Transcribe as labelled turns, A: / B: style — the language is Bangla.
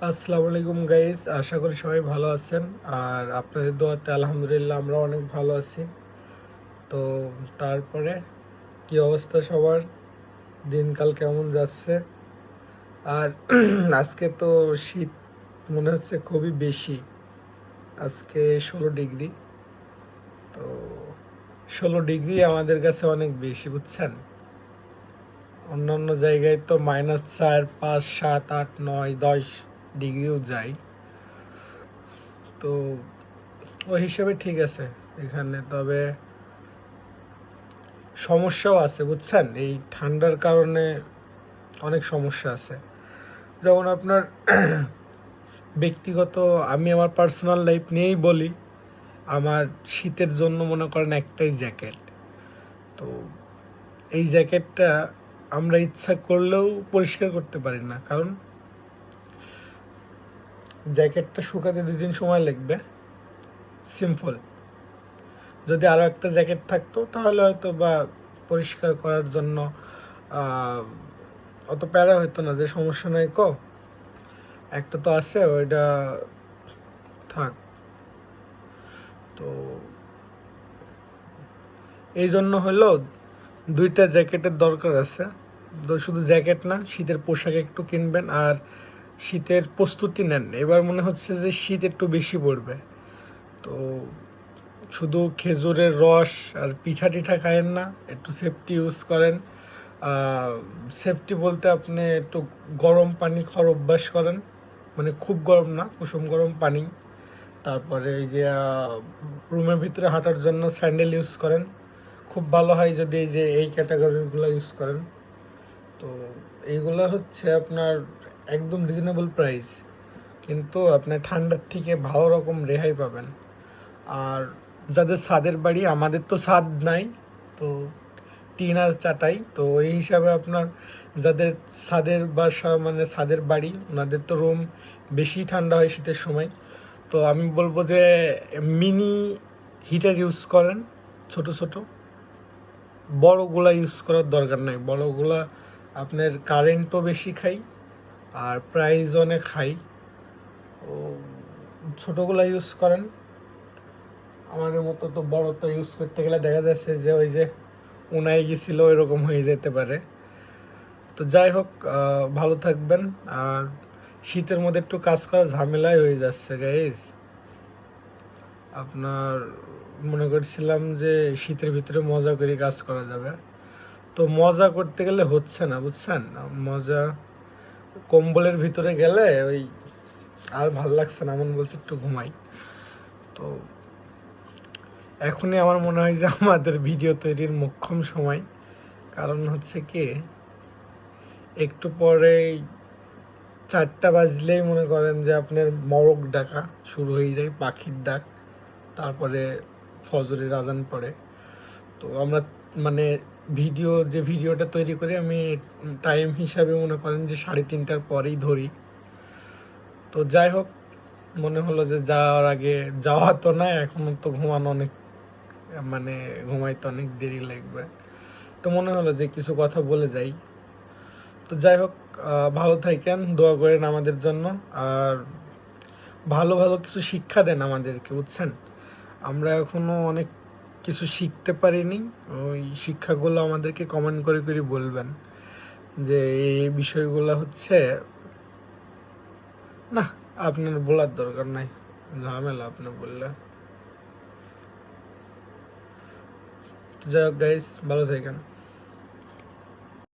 A: আসসালামু আলাইকুম গাইস, আশা করি সবাই ভালো আছেন। আর আপনাদের দোয়াতে আলহামদুলিল্লাহ আমরা অনেক ভালো আছি। তো তারপরে কি অবস্থা সবার, দিনকাল কেমন যাচ্ছে? আর আজকে তো শীত মনে হচ্ছে খুবই বেশি। আজকে 16 ডিগ্রি। তো 16 ডিগ্রি আমাদের কাছে অনেক বেশি, বুঝছেন। অন্যান্য জায়গায় তো -4, 5, 7, 8, 9, 10 ডিগ্রিও যায়। তো ওই হিসেবে ঠিক আছে এখানে, তবে সমস্যাও আছে বুঝছেন। এই ঠান্ডার কারণে অনেক সমস্যা আছে। যেমন আপনার ব্যক্তিগত, আমি আমার পার্সোনাল লাইফ নিয়েই বলি। আমার শীতের জন্য মনে করেন একটাই জ্যাকেট। তো এই জ্যাকেটটা আমরা ইচ্ছা করলেও পরিষ্কার করতে পারি না, কারণ জ্যাকেটটা শুকাতে 2 দিন সময় লাগবে। সিম্পল। যদি আরও একটা জ্যাকেট থাকতো তাহলে হয়তো বা পরিষ্কার করার জন্য অত প্যারা হইতো না, যে সমস্যা নাই একটা তো আছে, ওইটা থাক। তো এই জন্য হলো 2টা জ্যাকেটের দরকার আছে। তো শুধু জ্যাকেট না, শীতের পোশাক একটু কিনবেন আর শীতের প্রস্তুতি নেন। এবার মনে হচ্ছে যে শীত একটু বেশি পড়বে। তো শুধু খেজুরের রস আর পিঠা টিঠা খায়েন না, একটু সেফটি ইউজ করেন। সেফটি বলতে আপনি একটু গরম পানি খাওয়ার অভ্যাস করেন, মানে খুব গরম না, কুসুম গরম পানি। তারপরে এই যে রুমের ভিতরে হাঁটার জন্য স্যান্ডেল ইউজ করেন। খুব ভালো হয় যদি এই ক্যাটাগরিগুলো ইউজ করেন। তো এইগুলো হচ্ছে আপনার একদম রিজনেবল প্রাইস, কিন্তু আপনার ঠান্ডার থেকে ভালো রকম রেহাই পাবেন। আর যাদের ছাদের বাড়ি, আমাদের তো ছাদ নাই, তো টিন আর চাটাই, তো এই হিসাবে আপনার যাদের ছাদের বাসা মানে ছাদের বাড়ি, ওনাদের তো রুম বেশি ঠান্ডা হয় শীতের সময়। তো আমি বলবো যে মিনি হিটার ইউজ করেন, ছোট ছোট। বড়গুলা ইউজ করার দরকার নাই, বড়গুলা আপনার কারেন্টও বেশি খাই আর প্রাইস অনেক হাই। ও ছোটোগুলা ইউজ করেন। আমাদের মতো তো বড়টা ইউজ করতে গেলে দেখা যাচ্ছে যে ওই যে উনায় গেছিল এরকম হয়ে যেতে পারে। তো যাই হোক, ভালো থাকবেন। আর শীতের মধ্যে একটু কাজ করা ঝামেলাই হয়ে যাচ্ছে গাইজ। আপনার মনে করছিলাম যে শীতের ভিতরে মজা করে কাজ করা যাবে, তো মজা করতে গেলে হচ্ছে না, বুঝছেন। মজা কম্বলের ভিতরে গেলে ওই আর ভাল লাগছে না, মন বলছে একটু ঘুমাই। তো এখনই আমার মনে হয় যে আমাদের ভিডিও তৈরির মোক্ষম সময়। কারণ হচ্ছে কি, একটু পরে 4টা বাজলেই মনে করেন যে আপনার মরক ডাকা শুরু হয়ে যায়, পাখির ডাক। তারপরে ফজরের আজান পড়ে। তো আমরা মানে ভিডিওটা তৈরি করি, আমি টাইম হিসাবে মনে করেন যে 3:30টার পরেই ধরি। তো যাই হোক, মনে হলো যে যাওয়ার আগে, যাওয়া তো না, এখনো তো ঘুমানো অনেক, মানে ঘুমাইতে অনেক দেরি লাগবে। তো মনে হলো যে কিছু কথা বলে যাই। তো যাই হোক, ভালো থাকেন, দোয়া করেন আমাদের জন্য। আর ভালো ভালো কিছু শিক্ষা দেন আমাদেরকে, বুঝছেন। আমরা এখনো অনেক কিছু শিখতে পারিনি। ওই শিক্ষাগুলো আমাদেরকে কমেন্ট করে করে বলবেন যে এই বিষয়গুলো হচ্ছে না। আপনার বলার দরকার নাই, ঝামেলা আপনি বললে। যাই হোক গাইস, ভালো থাকেন।